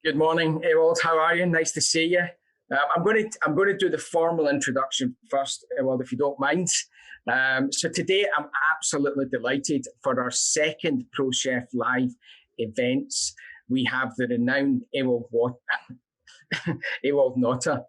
Good morning, Ewald. How are you? Nice to see you. I'm going to do the formal introduction first, Ewald, if you don't mind. So today I'm absolutely delighted for our second Pro Chef Live events. We have the renowned Ewald Notter.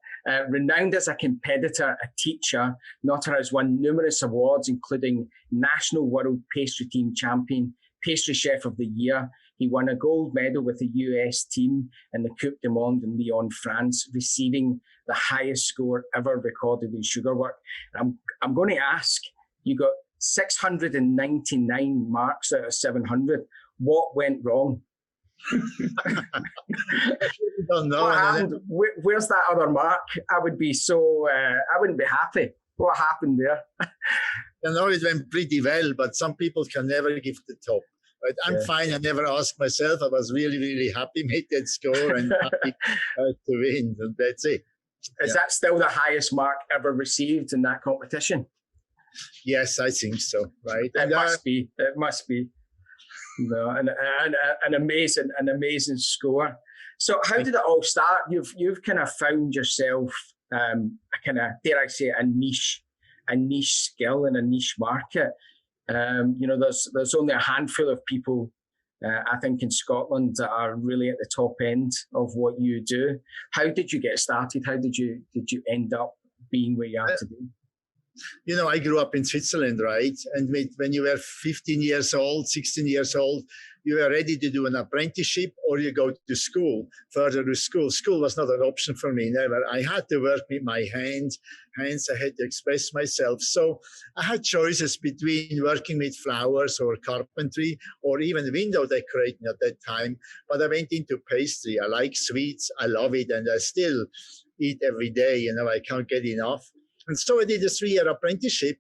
Renowned as a competitor, a teacher, Notter has won numerous awards, including National World Pastry Team Champion, Pastry Chef of the Year. He won a gold medal with the US team in the Coupe du Monde in Lyon, France, receiving the highest score ever recorded in sugar work. I'm going to ask, you got 699 marks out of 700. What went wrong? Don't know. What happened? Where's that other mark? I would be so, I wouldn't be happy. What happened there? You know, it went pretty well, but some people can never give the top. But I'm fine. I never asked myself. I was really, really happy with that score and happy to win. And that's it. Is that still the highest mark ever received in that competition? Yes, I think so. Right. It must be. It must be. No, an amazing score. So how did it all start? You've kind of found yourself a kind of, dare I say, a niche skill in a niche market. You know, there's only a handful of people, I think, in Scotland that are really at the top end of what you do. How did you get started? How did you end up being where you are today? You know, I grew up in Switzerland, right? And when you were 15 years old, 16 years old, you were ready to do an apprenticeship or you go to school, further to school. School was not an option for me, never. I had to work with my hands. I had to express myself. So I had choices between working with flowers or carpentry or even window decorating at that time. But I went into pastry. I like sweets. I love it. And I still eat every day. You know, I can't get enough. And so I did a 3-year apprenticeship.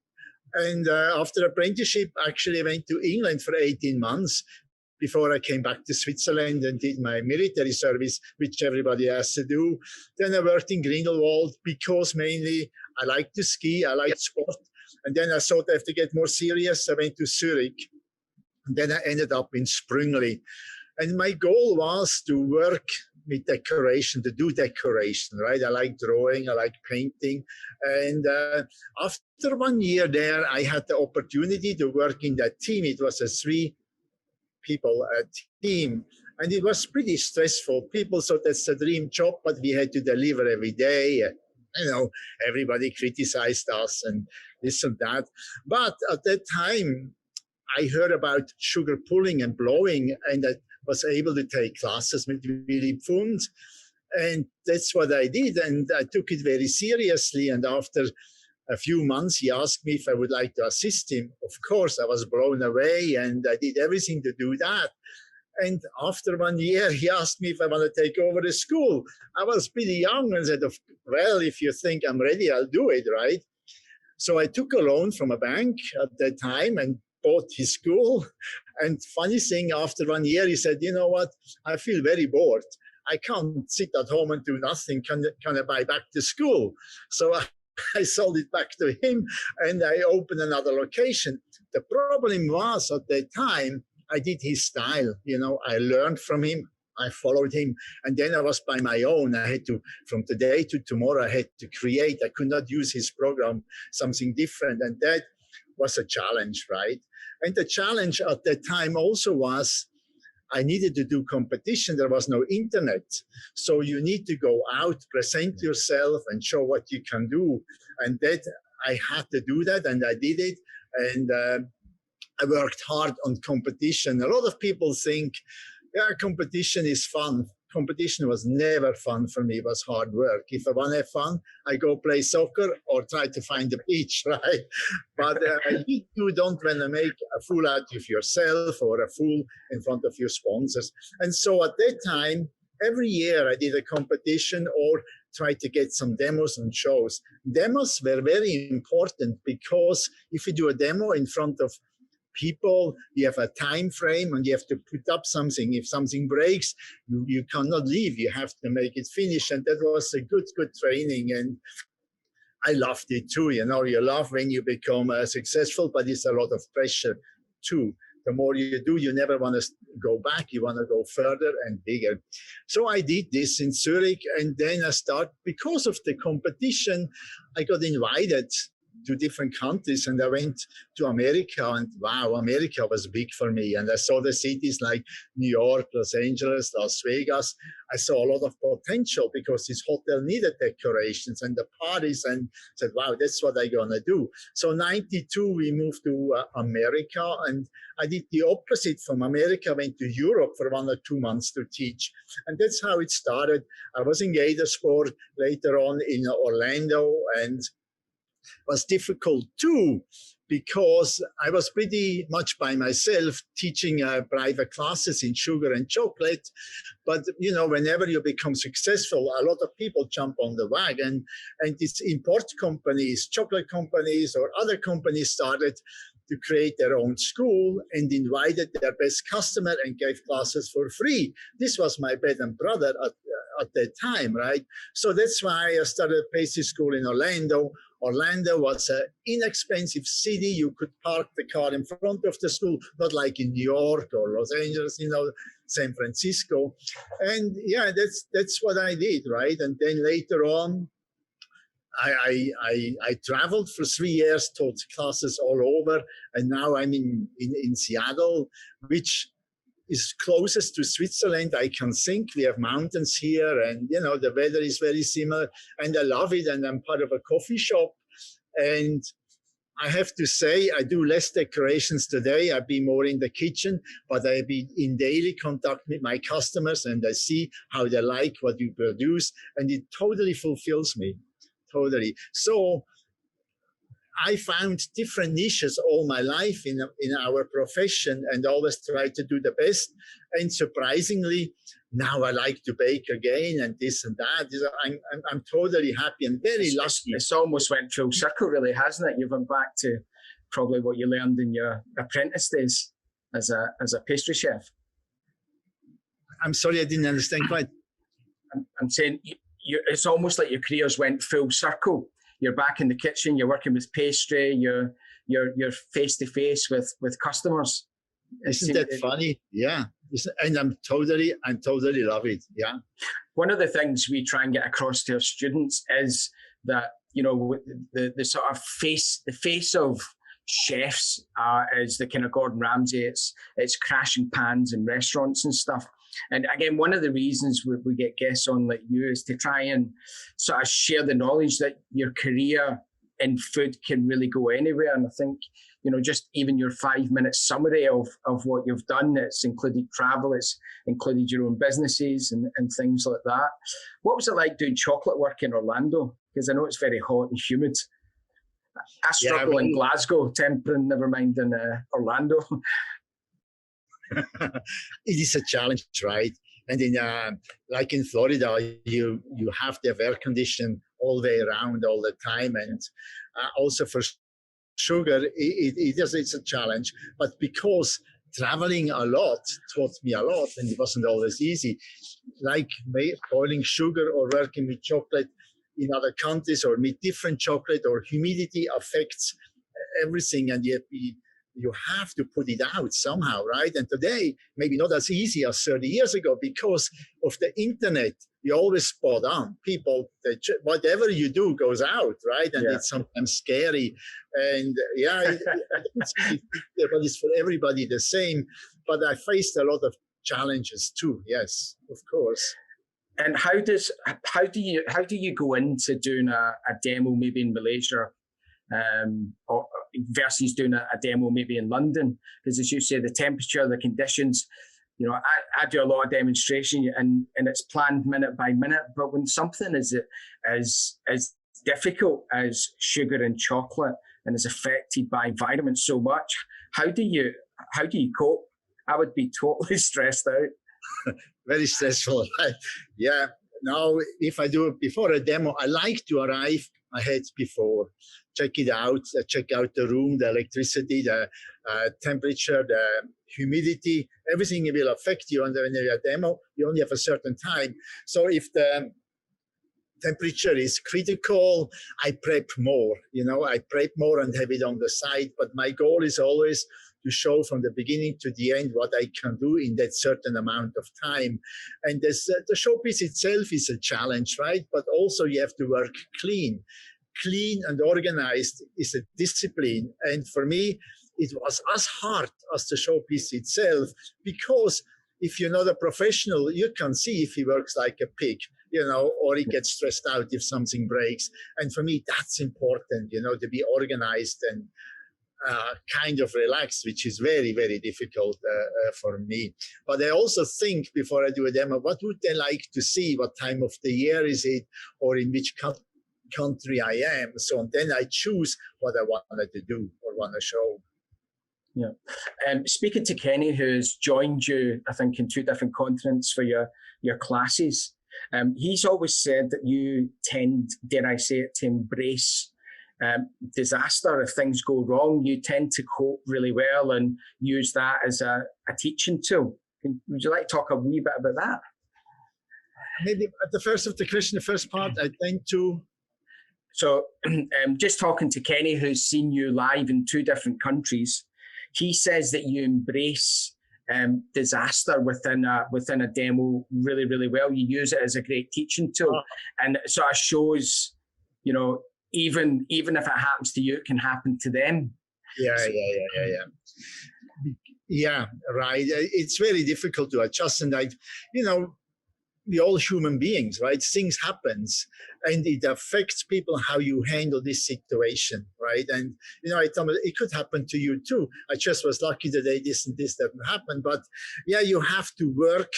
And after apprenticeship, actually I went to England for 18 months before I came back to Switzerland and did my military service, which everybody has to do. Then I worked in Grindelwald because mainly I like to ski, I like sport. And then I thought I have to get more serious. I went to Zurich. And then I ended up in Sprüngli. And my goal was to work with decoration, to do decoration, right? I like drawing, I like painting. And after 1 year there, I had the opportunity to work in that team. It was a 3-people team. And it was pretty stressful. People thought that's a dream job, but we had to deliver every day. You know, everybody criticized us and this and that. But at that time, I heard about sugar pulling and blowing, and I was able to take classes with Willy Pfund. And that's what I did. And I took it very seriously. And after a few months, he asked me if I would like to assist him. Of course, I was blown away and I did everything to do that. And after 1 year, he asked me if I want to take over the school. I was pretty young and said, well, if you think I'm ready, I'll do it, right? So I took a loan from a bank at that time and bought his school. And funny thing, after 1 year, he said, you know what, I feel very bored. I can't sit at home and do nothing. Can I buy back the school? So I sold it back to him and I opened another location. The problem was at that time, I did his style. You know, I learned from him. I followed him. And then I was by my own. I had to, from today to tomorrow, I had to create. I could not use his program, something different. And that was a challenge, right? And the challenge at that time also was I needed to do competition. There was no internet. So you need to go out, present yourself and show what you can do. And that I had to do that and I did it. And I worked hard on competition. A lot of people think, yeah, competition is fun. Competition was never fun for me. It was hard work. If I want to have fun, I go play soccer or try to find a beach, right? But you don't want to make a fool out of yourself or a fool in front of your sponsors. And so at that time, every year I did a competition or tried to get some demos and shows. Demos were very important because if you do a demo in front of people, you have a time frame and you have to put up something. If something breaks, you cannot leave. You have to make it finish. And that was a good training. And I loved it too. You know, you love when you become successful, but it's a lot of pressure too. the more you do, you never want to go back. You want to go further and bigger. So I did this in Zurich, and then I started, because of the competition, I got invited to different countries, and I went to America, and wow, America was big for me. And I saw the cities like New York, Los Angeles, Las Vegas. I saw a lot of potential because this hotel needed decorations and the parties, and said, wow, that's what I'm gonna do. So 92, we moved to America, and I did the opposite. From America, I went to Europe for 1 or 2 months to teach. And that's how it started. I was in Gatorsport, later on in Orlando, and was difficult too, because I was pretty much by myself teaching private classes in sugar and chocolate. But, you know, whenever you become successful, a lot of people jump on the wagon, and these import companies, chocolate companies or other companies started to create their own school and invited their best customer and gave classes for free. This was my bread and butter at that time, right? So that's why I started a pastry school in Orlando. Orlando was an inexpensive city. You could park the car in front of the school, not like in New York or Los Angeles, you know, San Francisco. And yeah, that's what I did, right? And then later on, I traveled for 3 years, taught classes all over, and now I'm in Seattle, which is closest to Switzerland I can think. We have mountains here, and you know, the weather is very similar, and I love it. And I'm part of a coffee shop, and I have to say I do less decorations today. I've been more in the kitchen, but I've been in daily contact with my customers, and I see how they like what you produce, and it totally fulfills me. Totally. So I found different niches all my life in our profession, and always try to do the best. And surprisingly, now I like to bake again, and this and that. I'm totally happy and very lucky. It's almost went full circle, really, hasn't it? You've went back to probably what you learned in your apprentice days as a pastry chef. I'm sorry, I didn't understand quite. I'm saying it's almost like your careers went full circle. You're back in the kitchen. You're working with pastry. You're face to face with customers. Isn't that funny? Yeah, and I'm totally love it. Yeah. One of the things we try and get across to our students is that, you know, the sort of face of chefs is the kind of Gordon Ramsay. It's crashing pans in restaurants and stuff. And again, one of the reasons we get guests on like you is to try and sort of share the knowledge that your career in food can really go anywhere. And I think, you know, just even your 5-minute summary of what you've done, it's included travel, it's included your own businesses and things like that. What was it like doing chocolate work in Orlando? Because I know it's very hot and humid. I struggle in Glasgow, tempering, never mind in Orlando. It is a challenge, right? And in like in Florida, you have to have air conditioning all the way around, all the time, and also for sugar, it's a challenge. But because traveling a lot taught me a lot, and it wasn't always easy, like boiling sugar or working with chocolate in other countries or with different chocolate, or humidity affects everything, and you have to put it out somehow, right? And today, maybe not as easy as 30 years ago because of the internet. You always spot on. People, whatever you do goes out, right? And it's sometimes scary. And but it's for everybody the same. But I faced a lot of challenges too. Yes, of course. And how do you go into doing a demo maybe in Malaysia, or versus doing a demo maybe in London? Because as you say, the temperature, the conditions, you know, I do a lot of demonstration and it's planned minute by minute. But when something is as difficult as sugar and chocolate and is affected by environment so much, how do you cope? I would be totally stressed out. Very stressful. Yeah. Now, if I do it before a demo, I like to arrive ahead before, check it out, check out the room, the electricity, the temperature, the humidity, everything will affect you. And when you have a demo, you only have a certain time. So if the temperature is critical, I prep more, I prep more and have it on the side. But my goal is always to show from the beginning to the end what I can do in that certain amount of time. And this, the showpiece itself is a challenge, right? But also you have to work clean. Clean and organized is a discipline. And for me, it was as hard as the showpiece itself, because if you're not a professional, you can see if he works like a pig, or he gets stressed out if something breaks. And for me, that's important, to be organized and kind of relaxed, which is very, very difficult for me. But I also think before I do a demo, what would they like to see? What time of the year is it? Or in which country I am? So then I choose what I wanted to do or want to show. Yeah. Speaking to Kenny, who's joined you, I think, in 2 different continents for your classes, he's always said that you tend, dare I say it, to embrace disaster. If things go wrong, you tend to cope really well and use that as a teaching tool. Would you like to talk a wee bit about that? Maybe at the first of the question, the first part, I tend to... So just talking to Kenny, who's seen you live in 2 different countries, he says that you embrace disaster within a demo really, really well. You use it as a great teaching tool, and it sort of shows, even if it happens to you, it can happen to them. Yeah, right. It's very difficult to adjust, and we're all human beings, right? Things happens, and it affects people how you handle this situation, right? And I thought it could happen to you too. I just was lucky today this and this didn't happen, but yeah, you have to work.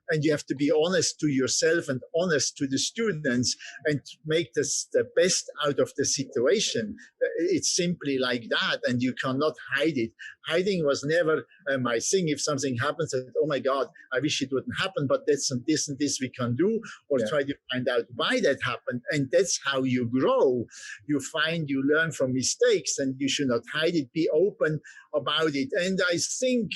And you have to be honest to yourself and honest to the students and make this the best out of the situation. It's simply like that, and you cannot hide it. Hiding was never my thing. If something happens, oh my God, I wish it wouldn't happen, but that's and this we can do, or try to find out why that happened. And that's how you grow. You learn from mistakes, and you should not hide it. Be open about it. And I think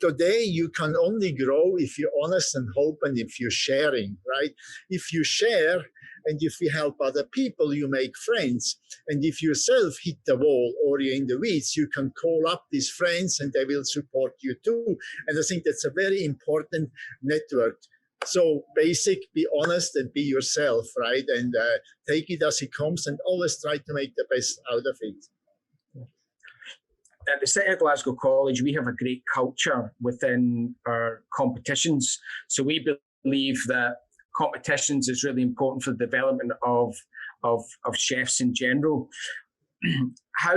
today you can only grow if you're honest and open, if you're sharing, right? If you share and if you help other people, you make friends. And if you yourself hit the wall or you're in the weeds, you can call up these friends and they will support you too. And I think that's a very important network. So basic, be honest and be yourself, right? And take it as it comes and always try to make the best out of it. At the City of Glasgow College, we have a great culture within our competitions. So we believe that competitions is really important for the development of chefs in general. How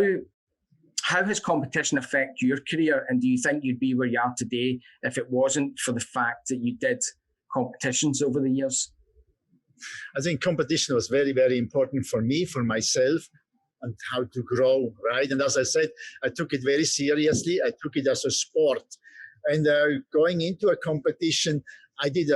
has competition affected your career, and do you think you'd be where you are today if it wasn't for the fact that you did competitions over the years? I think competition was very, very important for me, for myself, and how to grow, right? And as I said, I took it very seriously. I took it as a sport. And going into a competition, I did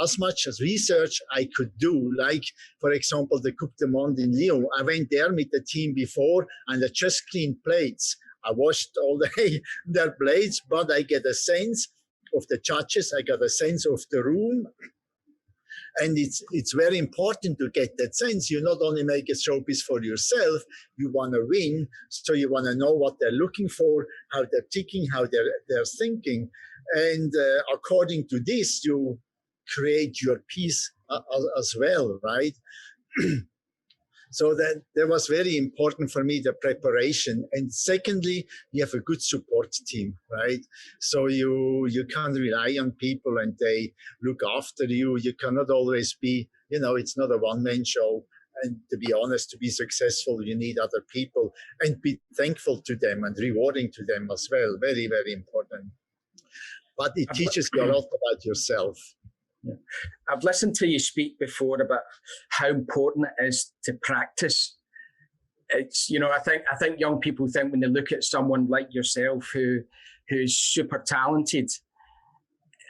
as much as research I could do. Like, for example, the Coupe du Monde in Lyon. I went there with the team before, and I just cleaned plates. I washed all day their plates, but I get a sense of the judges. I got a sense of the room. And it's very important to get that sense. You not only make a showpiece for yourself, you want to win. So you want to know what they're looking for, how they're ticking, how they're thinking. And according to this, you create your piece as well, right? So that was very important for me, the preparation. And secondly, you have a good support team, right? So you can rely on people and they look after you. You cannot always be, it's not a one-man show. And to be honest, to be successful, you need other people, and be thankful to them and rewarding to them as well. Very, very important. But it teaches you a lot about yourself. Yeah. I've listened to you speak before about how important it is to practice. It's, I think young people think when they look at someone like yourself who's super talented,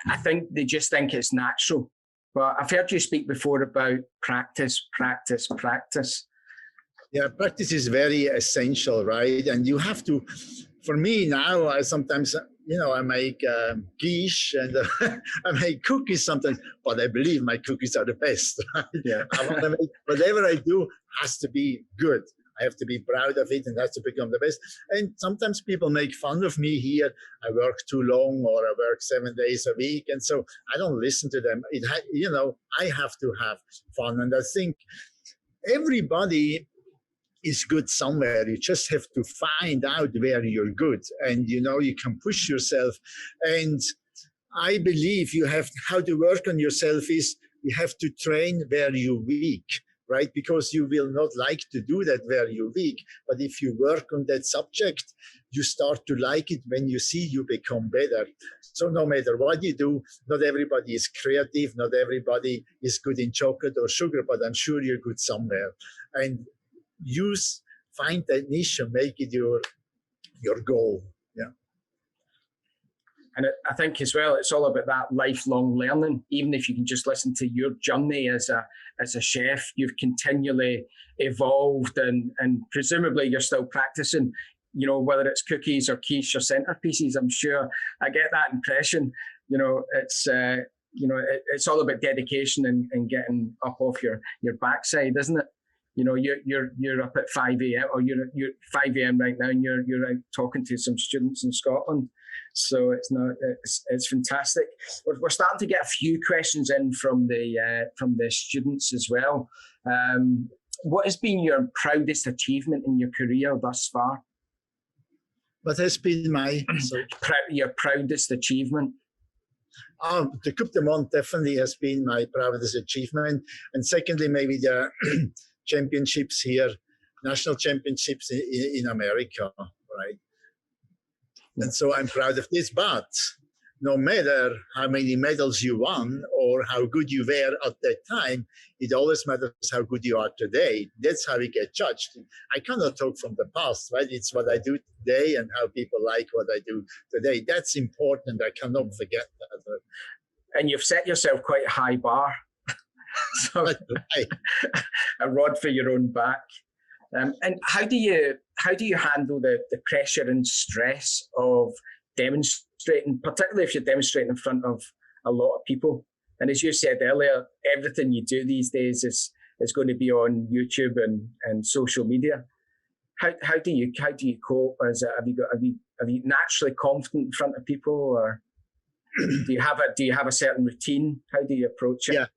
I think they just think it's natural. But I've heard you speak before about practice. Yeah, practice is very essential, right? And you have to, for me now, I sometimes, I make quiche and I make cookies sometimes, but I believe my cookies are the best. Right? Yeah. I want to make, whatever I do has to be good. I have to be proud of it and has to become the best. And sometimes people make fun of me here. I work too long or I work 7 days a week. And so I don't listen to them. I have to have fun. And I think everybody is good somewhere. You just have to find out where you're good, and you can push yourself. And I believe how to work on yourself is you have to train where you're weak, right? Because you will not like to do that where you're weak. But if you work on that subject, you start to like it. When you see you become better. So no matter what you do, not everybody is creative, not everybody is good in chocolate or sugar, but I'm sure you're good somewhere. And find that niche and make it your goal. Yeah. And I think as well, it's all about that lifelong learning. Even if you can just listen to your journey as a chef, you've continually evolved, and presumably you're still practicing, whether it's cookies or quiche or centerpieces. I'm sure I get that impression. It's all about dedication and getting up off your backside, isn't it? You're up at 5 a.m. or you're 5 a.m. right now, and you're out talking to some students in Scotland. So it's fantastic. We're starting to get a few questions in from the students as well. What has been your proudest achievement in your career thus far? What has been your proudest achievement? The Coupe du Monde definitely has been my proudest achievement, and secondly, maybe the championships here, national championships in America, right? And so I'm proud of this. But no matter how many medals you won or how good you were at that time, it always matters how good you are today. That's how we get judged. I cannot talk from the past, right? It's what I do today and how people like what I do today. That's important. I cannot forget that. And you've set yourself quite a high bar. So a rod for your own back. And how do you handle the pressure and stress of demonstrating, particularly if you're demonstrating in front of a lot of people? And as you said earlier, everything you do these days is going to be on YouTube and social media. How do you cope? Or is it, are you naturally confident in front of people, or do you have a certain routine? How do you approach it? Yeah.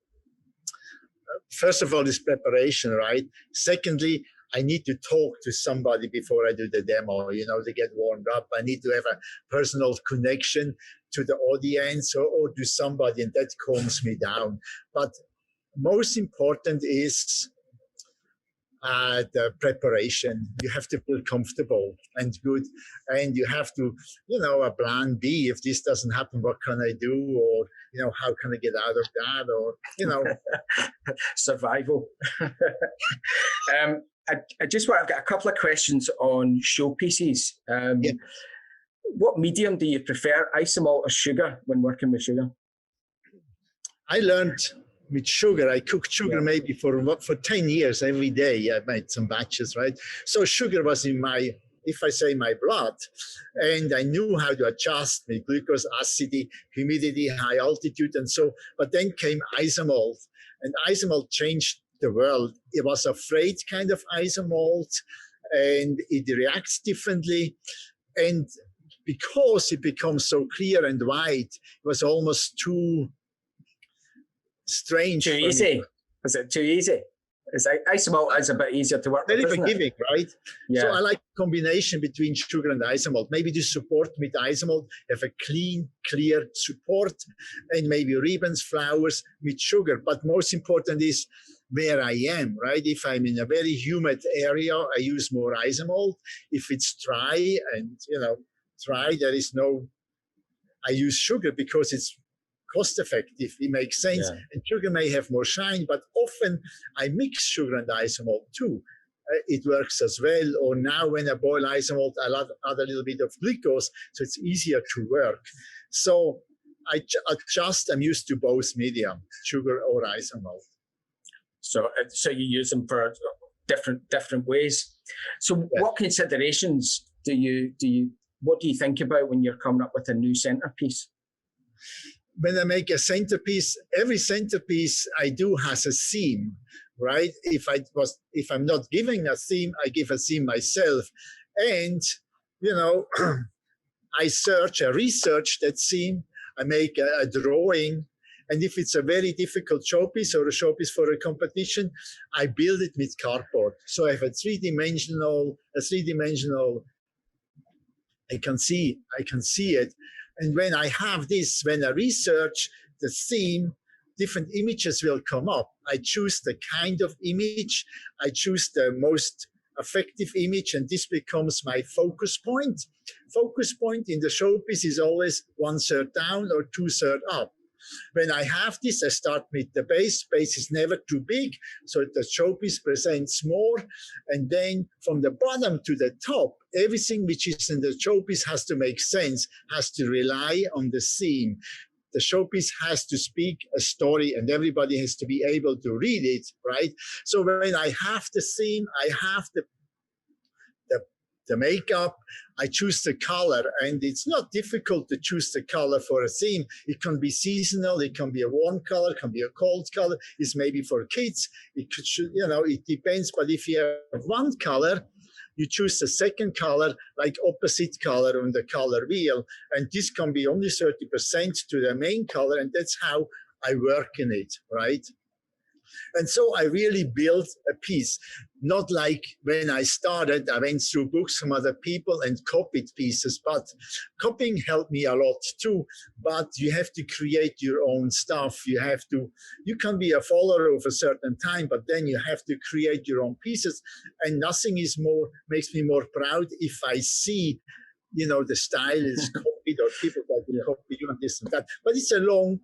First of all, is preparation, right? Secondly, I need to talk to somebody before I do the demo, to get warmed up. I need to have a personal connection to the audience or to somebody, and that calms me down. But most important is the preparation. You have to feel comfortable and good, and you have to, a plan B. If this doesn't happen, what can I do? Or, how can I get out of that? Or, survival. I've got a couple of questions on showpieces. Yeah. What medium do you prefer, Isomalt or sugar, when working with sugar? I learned with sugar. I cooked sugar maybe for 10 years every day. I made some batches, right? So sugar was in my blood, and I knew how to adjust with glucose, acidity, humidity, high altitude, and so. But then came Isomalt, and Isomalt changed the world. It was a freight kind of Isomalt, and it reacts differently. And because it becomes so clear and white, it was almost too strange. Too easy. Is it too easy? Isomalt is a bit easier to work with. Very forgiving, right? Yeah. So I like a combination between sugar and Isomalt. Maybe the support with Isomalt have a clean, clear support, and maybe ribbons, flowers with sugar. But most important is where I am, right? If I'm in a very humid area, I use more Isomalt. If it's dry and, I use sugar because it's cost effective. It makes sense. Yeah. And sugar may have more shine, but often I mix sugar and Isomalt too. It works as well. Or now when I boil Isomalt, I add a little bit of glucose, so it's easier to work. So I'm used to both medium, sugar or Isomalt. So you use them for different ways. So what considerations what do you think about when you're coming up with a new centerpiece? When I make a centerpiece, every centerpiece I do has a theme. right? If I'm not giving a theme, I give a theme myself. And, I research that theme, I make a drawing. And if it's a very difficult showpiece or a showpiece for a competition, I build it with cardboard. So I have a three-dimensional, I can see it. And when I have this, when I research the theme, different images will come up. I choose the kind of image, I choose the most effective image, and this becomes my focus point. Focus point in the showpiece is always 1/3 down or 2/3 up. When I have this, I start with the base. Base is never too big, so the showpiece presents more. And then from the bottom to the top, everything which is in the showpiece has to make sense, has to rely on the theme. The showpiece has to speak a story, and everybody has to be able to read it, right? So when I have the theme, I have the makeup, I choose the color, and it's not difficult to choose the color for a theme. It can be seasonal, it can be a warm color, it can be a cold color, it's maybe for kids, it depends. But if you have one color, you choose the second color, like opposite color on the color wheel, and this can be only 30% to the main color, and that's how I work in it, right? And so I really built a piece, not like when I started, I went through books from other people and copied pieces, but copying helped me a lot too. But you have to create your own stuff. You can be a follower of a certain time, but then you have to create your own pieces. And nothing makes me more proud if I see, the style is copied or people that will copy you and this and that. But it's a long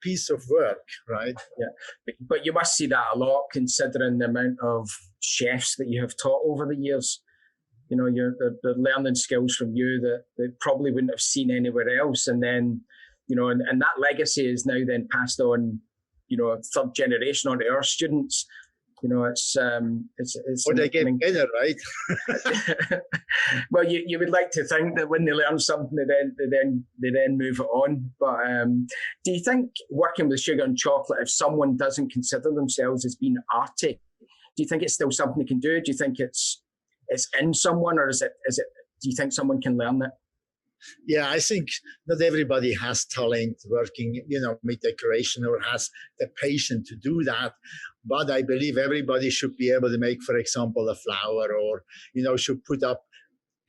piece of work, right? Yeah, but you must see that a lot, considering the amount of chefs that you have taught over the years. They're learning skills from you that they probably wouldn't have seen anywhere else, and then and that legacy is now then passed on, third generation onto our students. It's or they get better, right? Well, you would like to think that when they learn something, they then move it on. But do you think working with sugar and chocolate, if someone doesn't consider themselves as being arty, do you think it's still something they can do? Do you think it's in someone, or is it? Do you think someone can learn it? Yeah, I think not everybody has talent working, with decoration or has the patience to do that. But I believe everybody should be able to make, for example, a flower, or, should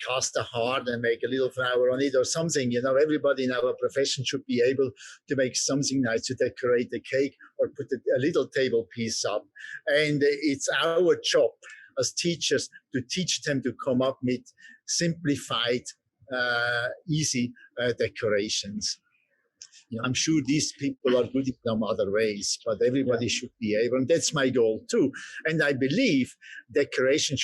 cast a heart and make a little flower on it or something. Everybody in our profession should be able to make something nice to decorate the cake or put a little table piece up. And it's our job as teachers to teach them to come up with simplified, easy decorations. Yeah. I'm sure these people are good in some other ways, but everybody should be able, and that's my goal too. And I believe decoration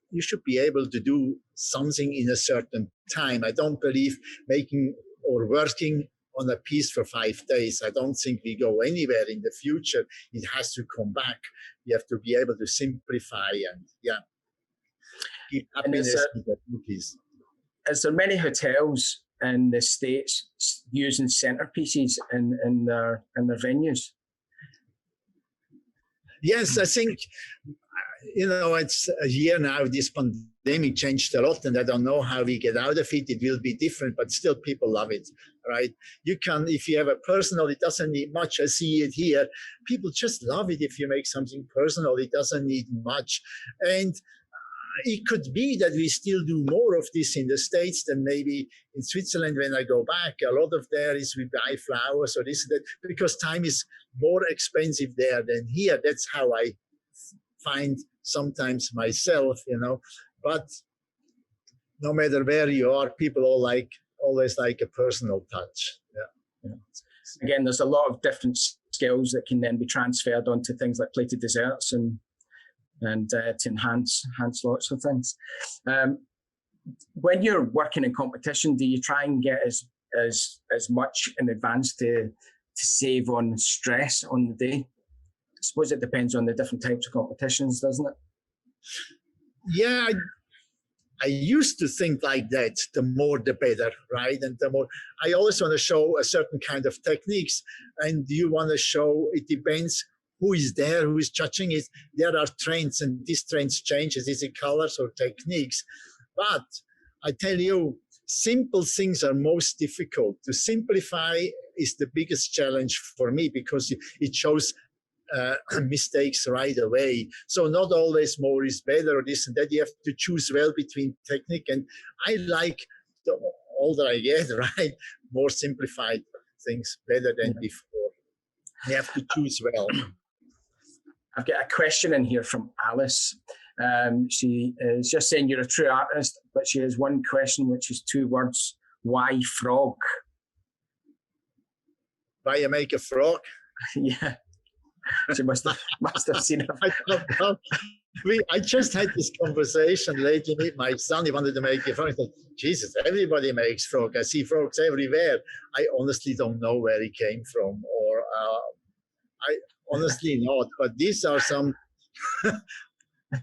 you should be able to do something in a certain time. I don't believe making or working on a piece for 5 days. I don't think we go anywhere in the future. It has to come back. You have to be able to simplify and keep happiness with the cookies. Is there many hotels in the States using centerpieces in their venues? Yes, I think, it's a year now, this pandemic changed a lot, and I don't know how we get out of it. It will be different, but still people love it, right? You can, if you have a personal, it doesn't need much. I see it here. People just love it if you make something personal. It doesn't need much. And it could be that we still do more of this in the States than maybe in Switzerland. When I go back, a lot of there is we buy flowers or this and that, because time is more expensive there than here. That's how I find sometimes myself, but no matter where you are, people always like a personal touch. Yeah. Again, there's a lot of different skills that can then be transferred onto things like plated desserts and to enhance lots of things. When you're working in competition, do you try and get as much in advance to save on stress on the day? I suppose it depends on the different types of competitions, doesn't it? Yeah, I used to think like that, the more the better, right? And the more, I always want to show a certain kind of techniques, and you want to show, it depends who is there, who is judging it. There are trends, and these trends changes. Is it colors or techniques? But I tell you, simple things are most difficult. To simplify is the biggest challenge for me, because it shows mistakes right away. So not always more is better, or this and that. You have to choose well between technique, and I like, the older I get, right, more simplified things better than before. You have to choose well. I've got a question in here from Alice. She is just saying you're a true artist, but she has one question, which is 2 words. Why frog? Why you make a frog? Yeah. She must have seen it. I just had this conversation lately with my son. He wanted to make a frog. I thought, Jesus, everybody makes frog. I see frogs everywhere. I honestly don't know where he came from, or I honestly not. But these are some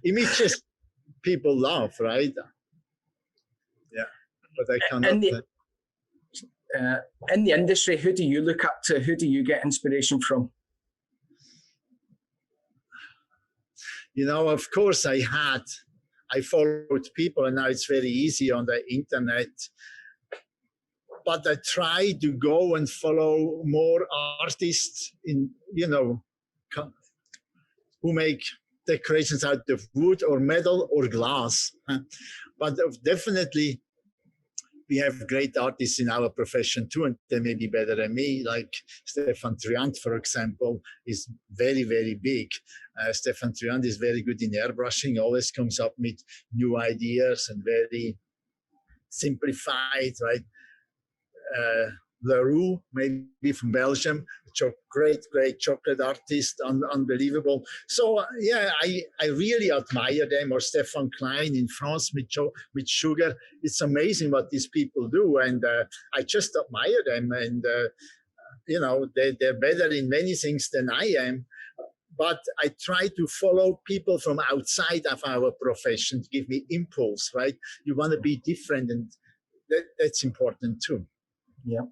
images people love, right? Yeah, but I cannot. In the industry, who do you look up to? Who do you get inspiration from? You know, of course, I followed people, and now it's very easy on the internet. But I try to go and follow more artists who make decorations out of wood or metal or glass. But definitely, we have great artists in our profession too, and they may be better than me. Like Stefan Triant, for example, is very, very big. Stefan Triant is very good in airbrushing, always comes up with new ideas and very simplified, right? Leroux, maybe from Belgium, great chocolate artist, unbelievable. So yeah, I really admire them. Or Stefan Klein in France with sugar. It's amazing what these people do, and I just admire them. And they're better in many things than I am. But I try to follow people from outside of our profession to give me impulse. Right? You want to be different, and that's important too. Yeah,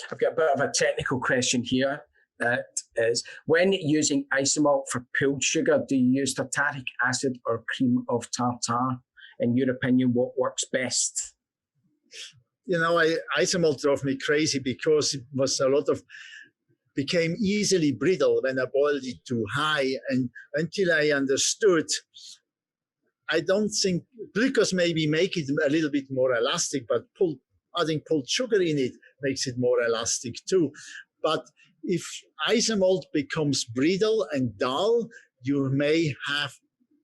I've got a bit of a technical question here. That is, when using Isomalt for pulled sugar, do you use tartaric acid or cream of tartar? In your opinion, what works best? You know, Isomalt drove me crazy because it was became easily brittle when I boiled it too high, and until I understood, I don't think glucose maybe make it a little bit more elastic, but adding pulled sugar in it makes it more elastic too. But if Isomalt becomes brittle and dull, you may have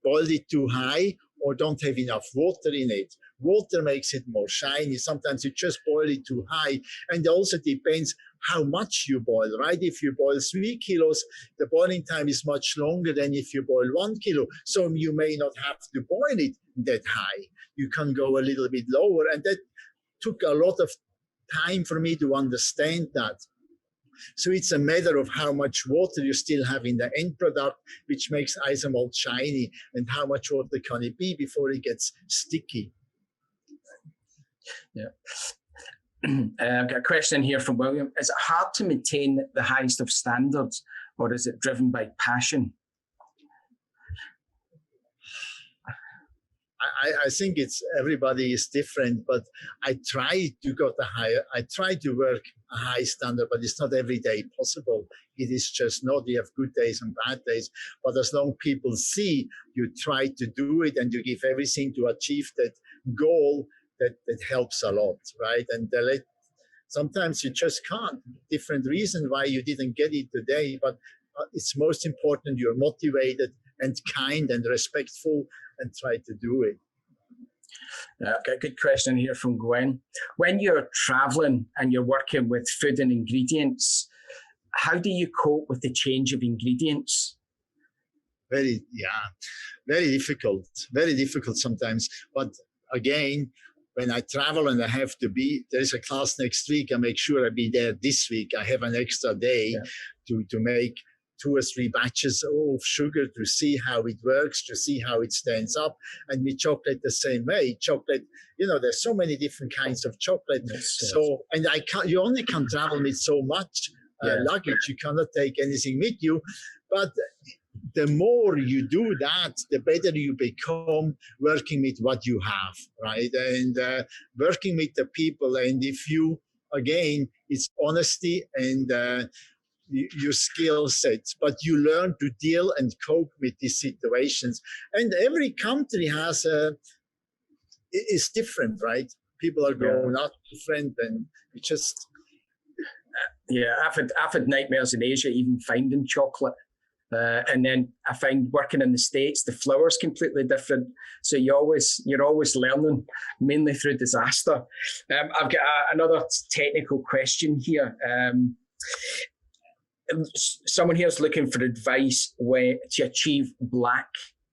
boiled it too high or don't have enough water in it. Water makes it more shiny. Sometimes you just boil it too high. And it also depends how much you boil, right? If you boil 3 kilos, the boiling time is much longer than if you boil 1 kilo. So you may not have to boil it that high. You can go a little bit lower. And that took a lot of time for me to understand that. So it's a matter of how much water you still have in the end product, which makes Isomalt shiny, and how much water can it be before it gets sticky. Yeah. I've got a question here from William. Is it hard to maintain the highest of standards, or is it driven by passion? I think everybody is different, but I try to work a high standard, but it's not every day possible. It is just not. You have good days and bad days, but as long as people see you try to do it and you give everything to achieve that goal, that helps a lot, right? And sometimes you just can't. Different reason why you didn't get it today, but it's most important you're motivated and kind and respectful and try to do it. Okay, good question here from Gwen. When you're traveling and you're working with food and ingredients, how do you cope with the change of ingredients? Very difficult sometimes. But again, when I travel and I have to be, there is a class next week, I make sure I be there this week. I have an extra day to make 2 or 3 batches of sugar to see how it works, to see how it stands up. And with chocolate the same way. Chocolate, there's so many different kinds of chocolate. Yes. And you only can travel with so much luggage. You cannot take anything with you. But the more you do that, the better you become working with what you have, right? And working with the people. And if you, again, it's honesty and your skill sets, but you learn to deal and cope with these situations. And every country is different, right? People are growing up different, and it just. Yeah, I've had nightmares in Asia, even finding chocolate. And then I find working in the States, the flour's completely different. So you're always learning, mainly through disaster. I've got another technical question here. Someone here is looking for advice to achieve black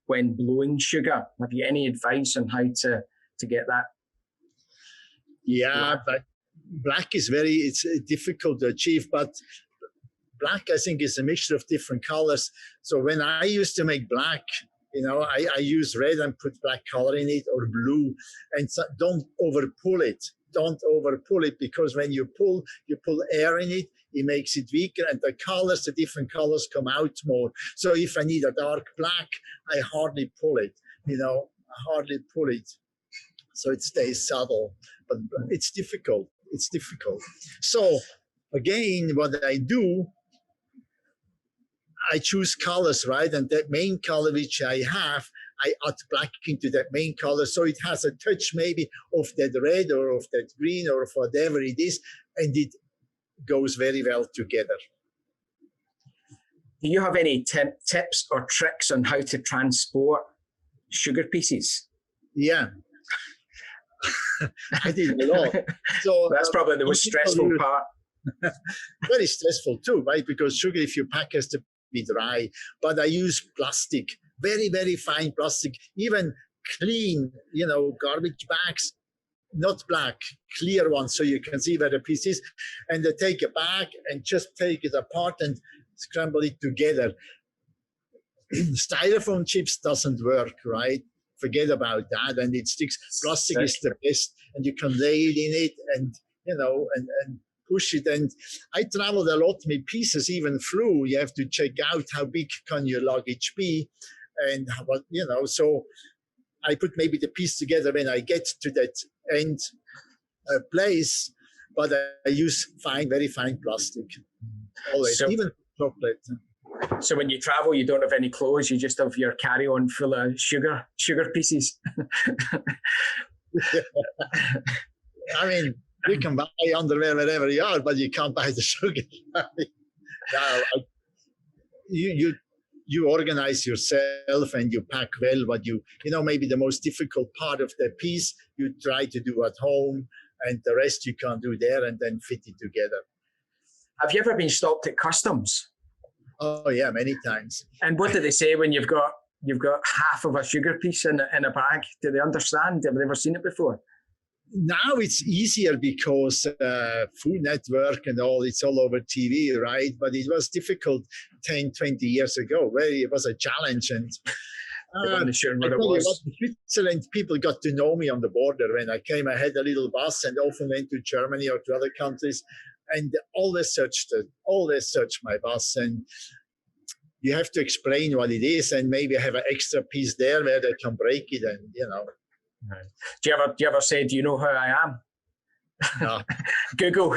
when blowing sugar. Have you any advice on how to get that? Yeah, but black is it's difficult to achieve, but black, I think, is a mixture of different colors. So when I used to make black, I use red and put black color in it, or blue, and so don't over pull it. Don't over pull it, because when you pull air in it, it makes it weaker, and the different colors come out more. So if I need a dark black, I hardly pull it, so it stays subtle, but it's difficult. So again, what I do, I choose colors, right? And that main color which I have, I add black into that main color, so it has a touch maybe of that red or of that green or of whatever it is, and it goes very well together. Do you have any tips or tricks on how to transport sugar pieces? Yeah. I did a lot. So that's probably the most stressful part. Very stressful too, right? Because sugar, if you pack, has to be dry. But I use plastic, very, very fine plastic, even clean, garbage bags, not black, clear ones, so you can see where the piece is. And I take a bag and just take it apart and scramble it together. Styrofoam chips doesn't work, right? Forget about that, and it sticks. Plastic is the best, and you can lay it in it, and and push it. And I traveled a lot with pieces, even flew. You have to check out how big can your luggage be, and what So I put maybe the piece together when I get to that end place, but I use very fine plastic always, even chocolate. So when you travel, you don't have any clothes. You just have your carry-on full of sugar pieces. I mean, you can buy underwear wherever you are, but you can't buy the sugar. No, you organize yourself and you pack well. What maybe the most difficult part of the piece you try to do at home, and the rest you can do there, and then fit it together. Have you ever been stopped at customs? Oh yeah, many times. And what do they say when you've got half of a sugar piece in a bag? Do they understand? Have they ever seen it before? Now it's easier because Food Network and all, it's all over TV, right? But it was difficult 10, 20 years ago. It was a challenge. And they weren't sure what it was. In Switzerland, people got to know me on the border. When I came, I had a little bus and often went to Germany or to other countries. And always searched my bus, and you have to explain what it is, and maybe have an extra piece there where they can break it, and Right. Do you ever say, "Do you know who I am"? No. Google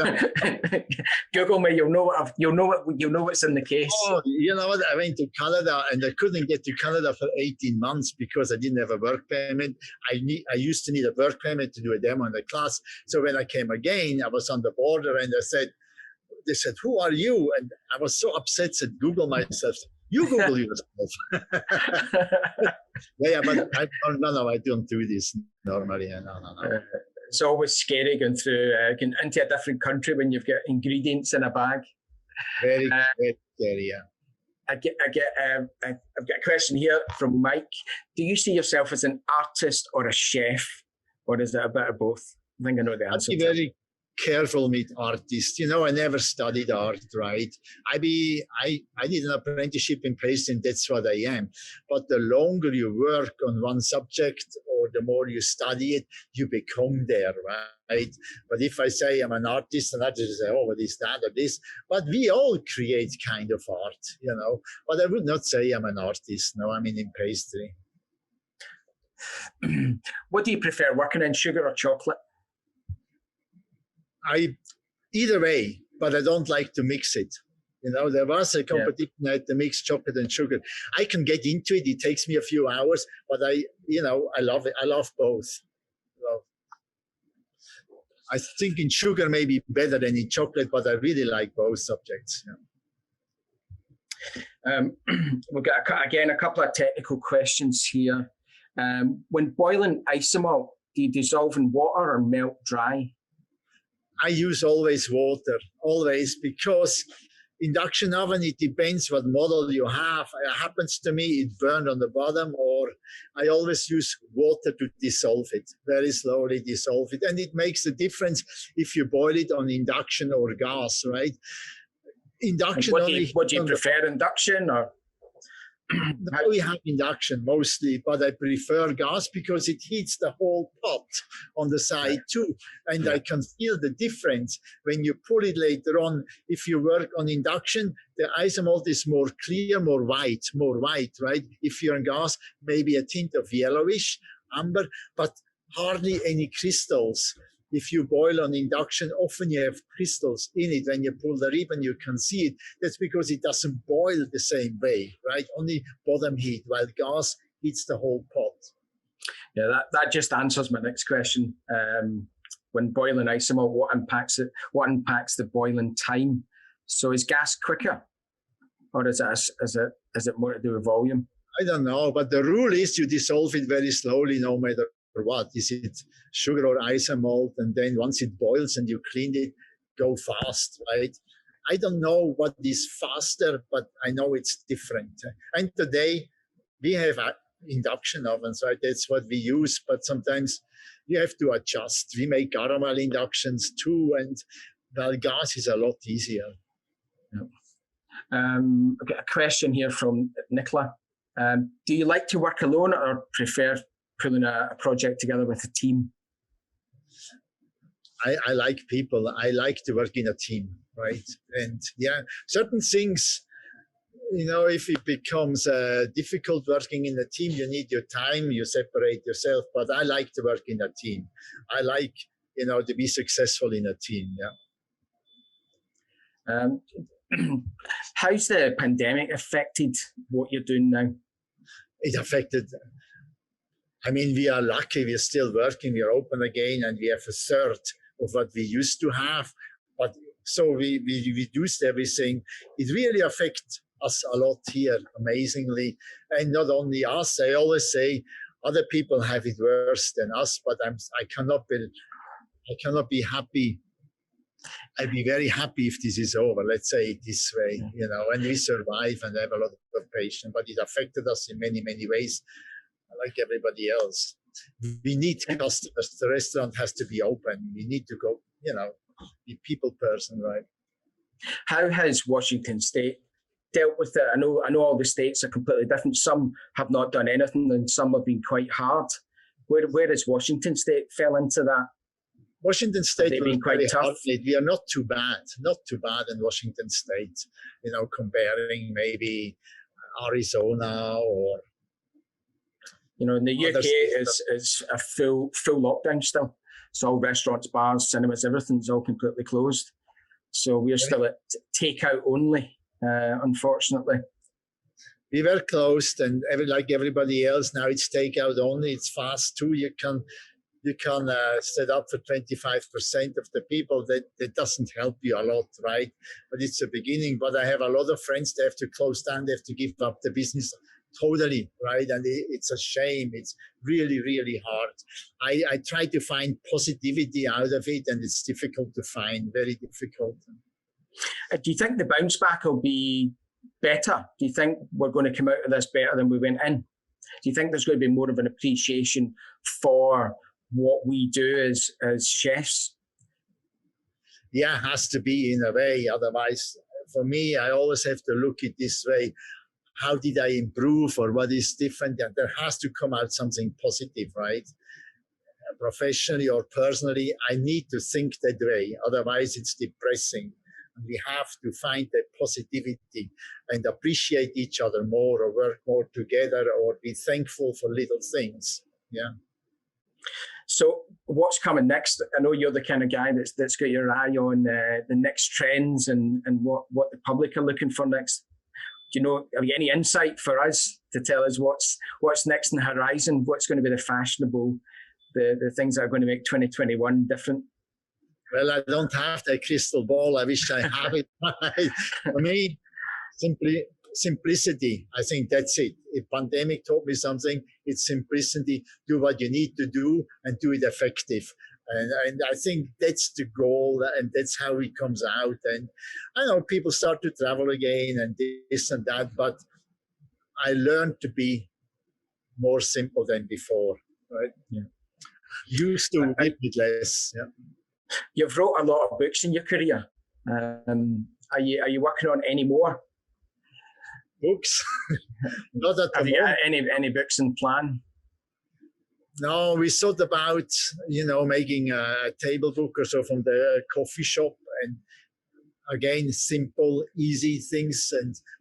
me. You'll know what's in the case. Oh, you know what? I went to Canada and I couldn't get to Canada for 18 months because I didn't have a work permit. I used to need a work permit to do a demo in the class. So when I came again, I was on the border and they said, "Who are you?" And I was so upset, said, "Google myself." You Google yourself. Yeah, but I don't do this normally. No. It's always scary going into a different country when you've got ingredients in a bag. Very scary, yeah. I've got a question here from Mike. Do you see yourself as an artist or a chef, or is it a bit of both? I think I know the answer. I'd be very careful with artists. I never studied art, right? I did an apprenticeship in place, and that's what I am. But the longer you work on one subject, or the more you study it, you become there, right? But if I say I'm an artist, and others say, oh, what is that or this? But we all create kind of art. But I would not say I'm an artist. No, I'm in pastry. What do you prefer, working in sugar or chocolate? Either way, but I don't like to mix it. There was a competition at the mix chocolate and sugar. I can get into it. It takes me a few hours, but I love it. I love both. I think in sugar maybe better than in chocolate, but I really like both subjects. We've got, again, a couple of technical questions here. When boiling isomalt, do you dissolve in water or melt dry? I use always water, always, because induction oven, it depends what model you have. It happens to me, it burned on the bottom, or I always use water to dissolve it, very slowly dissolve it. And it makes a difference if you boil it on induction or gas, right? Induction. What do you prefer, induction or? Now we have induction mostly, but I prefer gas because it heats the whole pot on the side too. And I can feel the difference when you pull it later on. If you work on induction, the isomalt is more clear, more white, right? If you're on gas, maybe a tint of yellowish, amber, but hardly any crystals. If you boil on induction, often you have crystals in it. When you pull the ribbon, you can see it. That's because it doesn't boil the same way, right? Only bottom heat, while gas heats the whole pot. Yeah, that just answers my next question. When boiling isomalt, what impacts it? What impacts the boiling time? So is gas quicker, or is it more to do with volume? I don't know, but the rule is you dissolve it very slowly, no matter what. Is it sugar or isomalt? And then once it boils and you clean it, go fast, right? I don't know what is faster, but I know it's different. And today we have induction ovens, right? That's what we use, but sometimes you have to adjust. We make caramel inductions too, and well, gas is a lot easier. I've got a question here from Nicola. Do you like to work alone or prefer pulling a project together with a team? I like people. I like to work in a team, right? And certain things, if it becomes difficult working in a team, you need your time, you separate yourself. But I like to work in a team. I like, to be successful in a team. How's the pandemic affected what you're doing now? It affected. We are lucky. We're still working. We're open again, and we have a third of what we used to have. But so we reduced everything. It really affects us a lot here, amazingly. And not only us. I always say other people have it worse than us. But I cannot be happy. I'd be very happy if this is over. Let's say it this way, and we survive and have a lot of patience. But it affected us in many, many ways. Like everybody else, we need customers. The restaurant has to be open. We need to go, be people person, right? How has Washington State dealt with it? I know all the states are completely different. Some have not done anything, and some have been quite hard. Where has Washington State fell into that? Washington State has been quite tough. We are not too bad in Washington State. Comparing maybe Arizona or. In the UK is a full lockdown still. So all restaurants, bars, cinemas, everything's all completely closed. So we're still at takeout only, unfortunately. We were closed, and like everybody else, now it's takeout only. It's fast too. You can set up for 25% of the people. That doesn't help you a lot, right? But it's a beginning. But I have a lot of friends, they have to close down, they have to give up the business. Totally, right? And it's a shame. It's really, really hard. I try to find positivity out of it, and it's difficult to find, very difficult. Do you think the bounce back will be better? Do you think we're going to come out of this better than we went in? Do you think there's going to be more of an appreciation for what we do as chefs? Yeah, it has to be in a way. Otherwise, for me, I always have to look at it this way. how did I improve or what is different? And there has to come out something positive, right? Professionally or personally, I need to think that way. Otherwise, it's depressing. And we have to find that positivity and appreciate each other more, or work more together, or be thankful for little things. Yeah. So what's coming next? I know you're the kind of guy that's got your eye on the next trends and what the public are looking for next. Do you know, have you any insight for us to tell us what's next in the horizon? What's going to be the fashionable, the things that are going to make 2021 different? Well, I don't have that crystal ball. I wish I had it. For me, simplicity. I think that's it. If pandemic taught me something, it's simplicity. Do what you need to do and do it effective. And I think that's the goal, and that's how it comes out. And I know people start to travel again and this and that, but I learned to be more simple than before, right? Yeah. Used to live with less. Yeah. You've wrote a lot of books in your career. Are you working on any more books? Not at Have the you moment. got any books in plan? No, we thought about making a table book or so from the coffee shop, and again simple, easy things.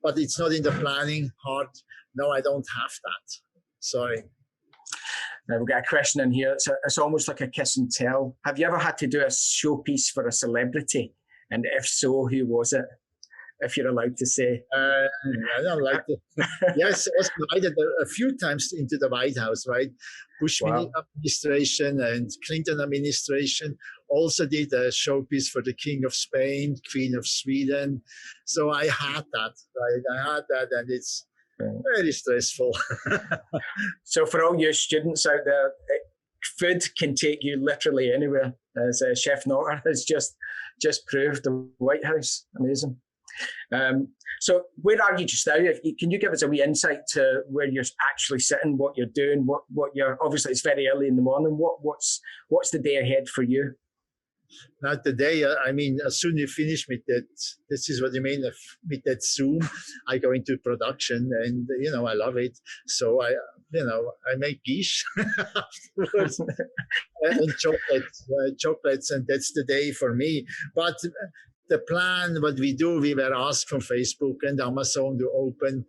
But it's not in the planning part. No, I don't have that. Sorry. Now we've got a question in here. It's almost like a kiss and tell. Have you ever had to do a showpiece for a celebrity? And if so, who was it? If you're allowed to say. I don't like to. Yes, I was invited a few times into the White House, right? Bush administration and Clinton administration also did a showpiece for the King of Spain, Queen of Sweden. So I had that, right? I had that, and it's very stressful. So for all you students out there, food can take you literally anywhere, as Chef Notter has just proved. The White House, amazing. So where are you just now? Can you give us a wee insight to where you're actually sitting, what you're doing, what you're, obviously it's very early in the morning, what's the day ahead for you? Not the day. I mean, as soon as you finish with that, this is what you mean, with that Zoom, I go into production, and, I love it. So I make quiche afterwards and chocolates, and that's the day for me. But the plan, what we do, we were asked from Facebook and Amazon to open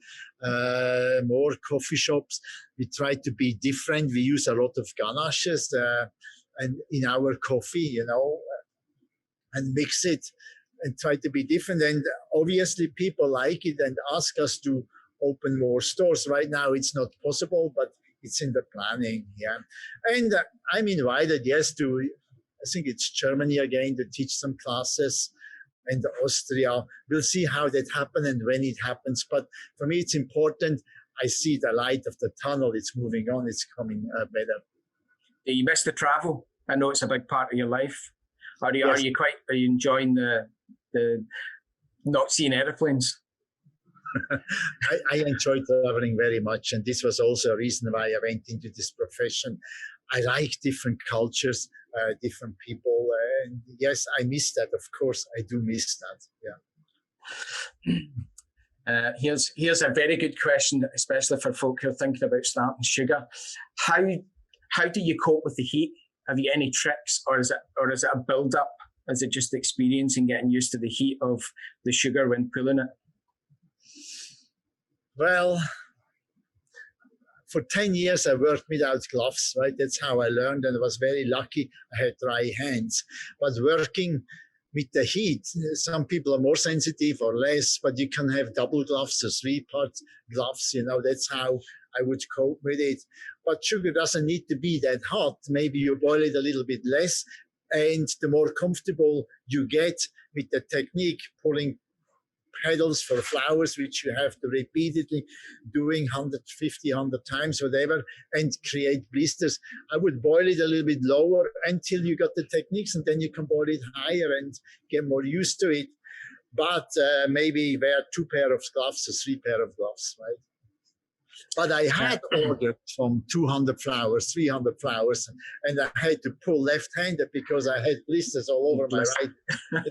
more coffee shops. We try to be different. We use a lot of ganaches and in our coffee, and mix it and try to be different. And obviously people like it and ask us to open more stores. Right now it's not possible, but it's in the planning. Yeah. And I'm invited, yes, to, I think it's Germany again, to teach some classes, and Austria. We'll see how that happens and when it happens. But for me, it's important. I see the light of the tunnel. It's moving on. It's coming better. Do you miss the travel? I know it's a big part of your life. Are you enjoying the not seeing airplanes? I enjoy traveling very much, and this was also a reason why I went into this profession. I like different cultures, different people, and yes, I miss that. Of course, I do miss that. Yeah. Here's a very good question, especially for folk who are thinking about starting sugar. How do you cope with the heat? Have you any tricks, or is it a build up? Is it just experience and getting used to the heat of the sugar when pulling it? Well, for 10 years I worked without gloves, right? That's how I learned, and I was very lucky. I had dry hands. But working with the heat, some people are more sensitive or less, but you can have double gloves or 3-part gloves. That's how I would cope with it. But sugar doesn't need to be that hot. Maybe you boil it a little bit less, and the more comfortable you get with the technique, pulling pedals for flowers, which you have to repeatedly doing 150, 100 times, whatever, and create blisters. I would boil it a little bit lower until you got the techniques, and then you can boil it higher and get more used to it. But maybe wear 2 pair of gloves or 3 pair of gloves, right? But I had ordered from 200 flowers, 300 flowers, and I had to pull left-handed because I had blisters all over my right.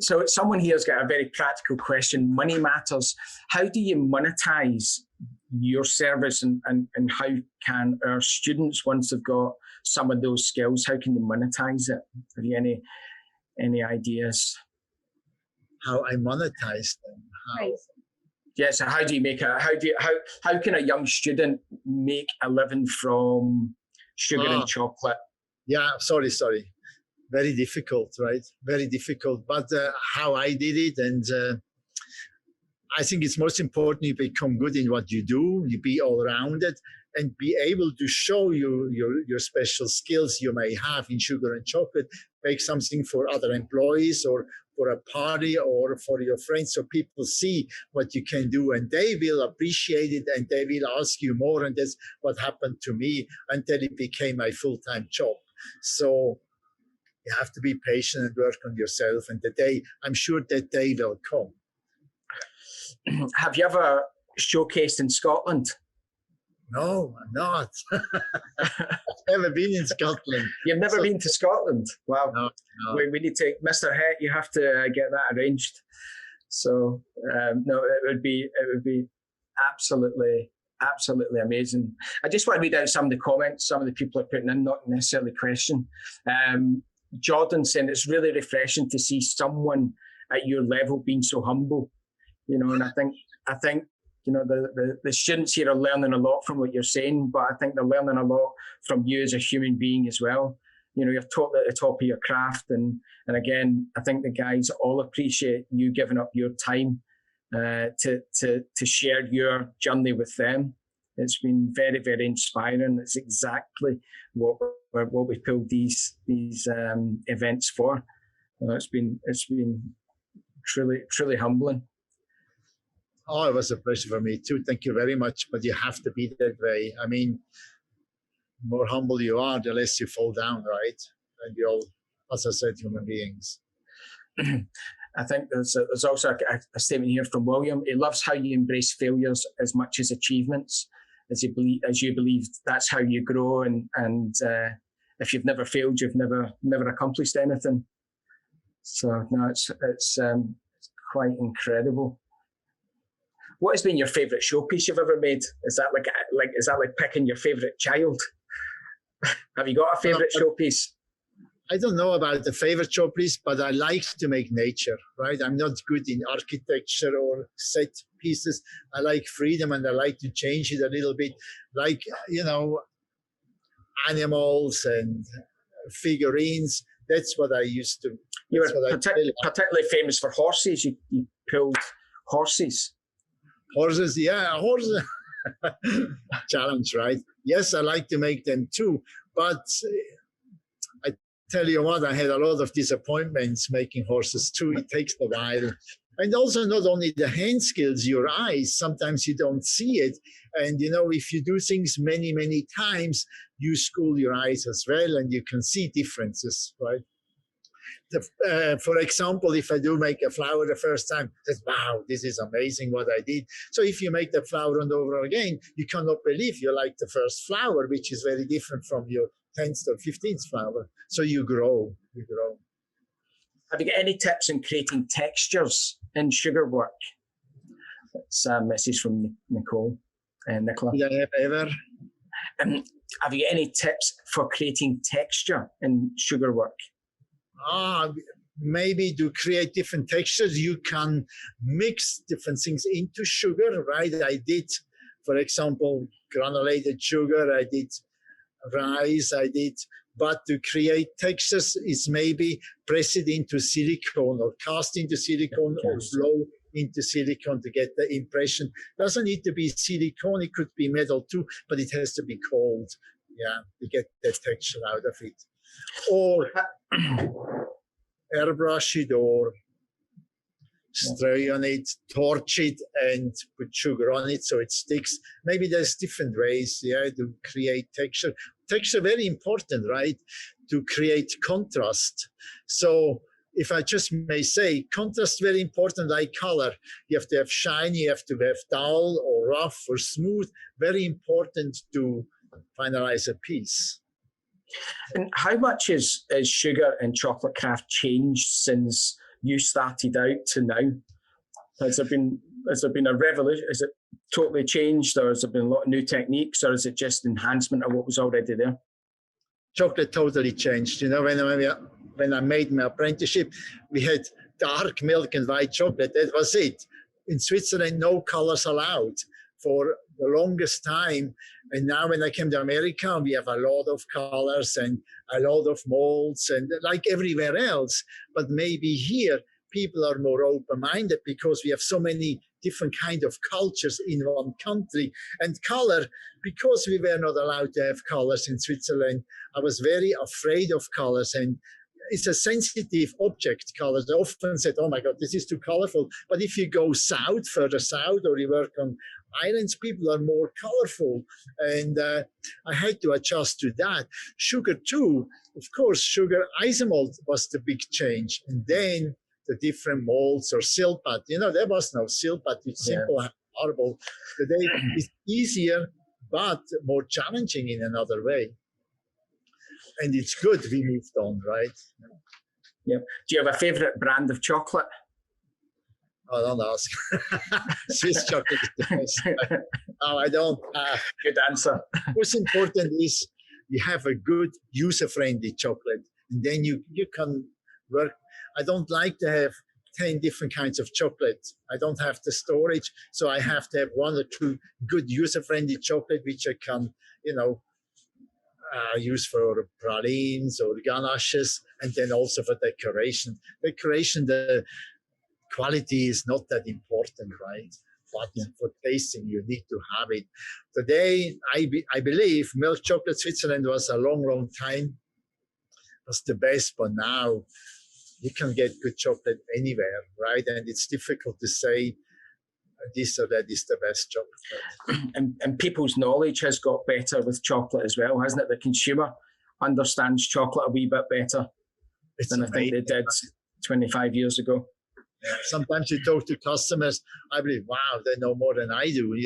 So someone here's got a very practical question. Money matters. How do you monetize your service, and how can our students, once they've got some of those skills, how can they monetize it? Have you any ideas? How I monetize them? How? Right. Yeah, so how do you make how can a young student make a living from sugar and chocolate? Yeah, sorry. Very difficult, right? Very difficult. But how I did it, and I think it's most important you become good in what you do, you be all-rounded, and be able to show your special skills you may have in sugar and chocolate, make something for other employees or for a party or for your friends, so people see what you can do and they will appreciate it and they will ask you more. And that's what happened to me until it became my full-time job. So you have to be patient and work on yourself, and I'm sure that day will come. Have you ever showcased in Scotland? No, I'm not. I've never been in Scotland. You've never been to Scotland? Wow. No. We need to, Mr. Het, you have to get that arranged. So no, it would be absolutely amazing. I just want to read out some of the comments some of the people are putting in, not necessarily question. Jordan saying it's really refreshing to see someone at your level being so humble. You know, and I think you know, the students here are learning a lot from what you're saying, but I think they're learning a lot from you as a human being as well. You know, you're totally at the top of your craft, and again, I think the guys all appreciate you giving up your time to share your journey with them. It's been very, very inspiring. It's exactly what we pulled these events for. It's been truly humbling. Oh, it was a pleasure for me too. Thank you very much. But you have to be that way. I mean, the more humble you are, the less you fall down, right? And you're all, as I said, human beings. I think there's also a statement here from William. He loves how you embrace failures as much as achievements, as you believe that's how you grow. And if you've never failed, you've never accomplished anything. So no, it's quite incredible. What has been your favourite showpiece you've ever made? Is that like picking your favourite child? Have you got a favourite showpiece? I don't know about the favourite showpiece, but I like to make nature, right? I'm not good in architecture or set pieces. I like freedom and I like to change it a little bit. Like, you know, animals and figurines. That's what I used to. You were particularly famous for horses. You pulled horses. Horses, yeah, horses. Challenge, right? Yes, I like to make them too. But I tell you what, I had a lot of disappointments making horses too. It takes a while. And also not only the hand skills, your eyes, sometimes you don't see it. And, you know, if you do things many, many times, you school your eyes as well and you can see differences, right? For example, if I do make a flower the first time, that's, wow, this is amazing what I did. So if you make the flower and over again, you cannot believe you like the first flower, which is very different from your 10th or 15th flower. So you grow. Have you got any tips in creating textures in sugar work? That's a message from Nicola. Did I ever? Have you got any tips for creating texture in sugar work? Maybe to create different textures, you can mix different things into sugar, right? I did, for example, granulated sugar, I did rice, but to create textures is maybe press it into silicone or cast into silicone or blow into silicone to get the impression. Doesn't need to be silicone, it could be metal too, but it has to be cold, yeah, to get that texture out of it. Or airbrush it or spray on it, torch it and put sugar on it so it sticks. Maybe there's different ways, yeah, to create texture. Texture very important, right? To create contrast. So if I just may say, contrast very important like color. You have to have shiny, you have to have dull or rough or smooth. Very important to finalize a piece. And how much has sugar and chocolate craft changed since you started out to now? Has there been a revolution? Is it totally changed, or has there been a lot of new techniques, or is it just enhancement of what was already there? Chocolate totally changed. You know, when I made my apprenticeship, we had dark milk and white chocolate. That was it. In Switzerland, no colors allowed for the longest time. And now when I came to America, we have a lot of colors and a lot of molds, and like everywhere else. But maybe here, people are more open-minded because we have so many different kind of cultures in one country. And color, because we were not allowed to have colors in Switzerland, I was very afraid of colors. And it's a sensitive object, colors. I often said, oh my God, this is too colorful. But if you go south, further south, or you work on islands, people are more colorful. And I had to adjust to that. Sugar too, of course, sugar isomalt was the big change. And then the different molds or silpat. You know, there was no silpat. It's simple marble. Today it's easier, but more challenging in another way. And it's good we moved on, right? Yeah. Do you have a favorite brand of chocolate? Oh, don't ask. Swiss chocolate is the best. No, I don't. Good answer. What's important is you have a good user-friendly chocolate, and then you can work. I don't like to have 10 different kinds of chocolate. I don't have the storage, so I have to have 1 or 2 good user-friendly chocolate, which I can, use for pralines or ganaches, and then also for decoration. Decoration, the quality is not that important, right? But for tasting, you need to have it. Today, I believe milk chocolate Switzerland was a long, long time, was the best, but now you can get good chocolate anywhere, right? And it's difficult to say this or that is the best chocolate. And people's knowledge has got better with chocolate as well, hasn't it? The consumer understands chocolate a wee bit better than I think they did 25 years ago. Yeah, sometimes you talk to customers, I believe, wow, they know more than I do.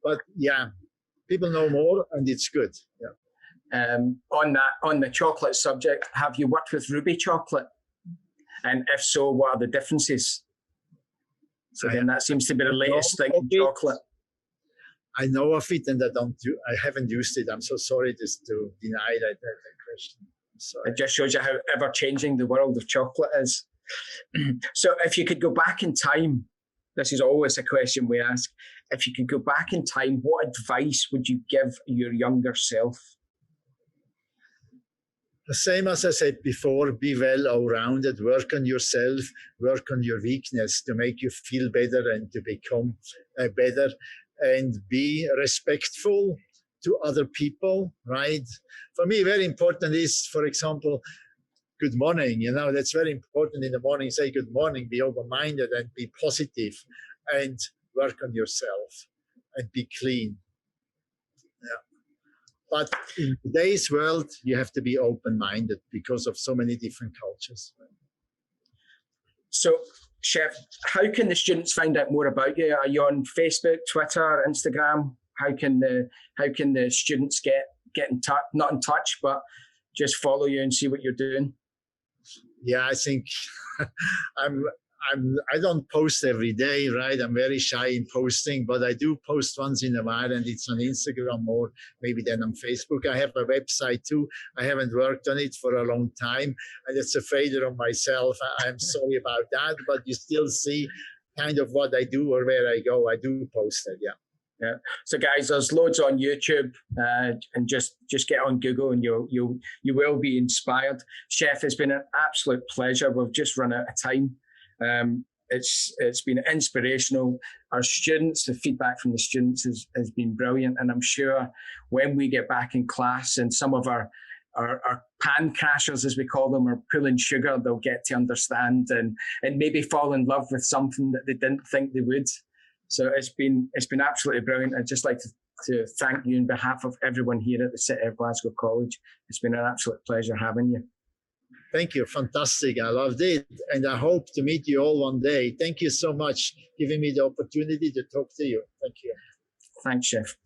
But yeah, people know more, and it's good. Yeah. On the chocolate subject, have you worked with ruby chocolate? And if so, what are the differences? So then that seems to be the latest thing in chocolate. I know of it, and I haven't used it. I'm so sorry just to deny that question. It just shows you how ever-changing the world of chocolate is. So if you could go back in time, this is always a question we ask, if you could go back in time, what advice would you give your younger self? The same as I said before, be well all-rounded, work on yourself, work on your weakness to make you feel better and to become better, and be respectful to other people, right? For me, very important is, for example, good morning. That's very important in the morning. Say good morning, be open-minded and be positive, and work on yourself and be clean. Yeah. But in today's world, you have to be open-minded because of so many different cultures. So, Chef, how can the students find out more about you? Are you on Facebook, Twitter, Instagram? How can the students get in touch? Not in touch, but just follow you and see what you're doing? Yeah, I think I don't post every day, right? I'm very shy in posting, but I do post once in a while, and it's on Instagram more maybe than on Facebook. I have a website too. I haven't worked on it for a long time, and it's a failure of myself. I'm sorry about that, but you still see kind of what I do or where I go. I do post it, yeah. Yeah. So guys, there's loads on YouTube, and just get on Google and you will be inspired. Chef, it's been an absolute pleasure. We've just run out of time. It's been inspirational. Our students, the feedback from the students has been brilliant, and I'm sure when we get back in class and some of our pan crashers, as we call them, are pulling sugar, they'll get to understand and maybe fall in love with something that they didn't think they would. So it's been absolutely brilliant. I'd just like to thank you on behalf of everyone here at the City of Glasgow College. It's been an absolute pleasure having you. Thank you. Fantastic. I loved it. And I hope to meet you all one day. Thank you so much for giving me the opportunity to talk to you. Thank you. Thanks, Chef.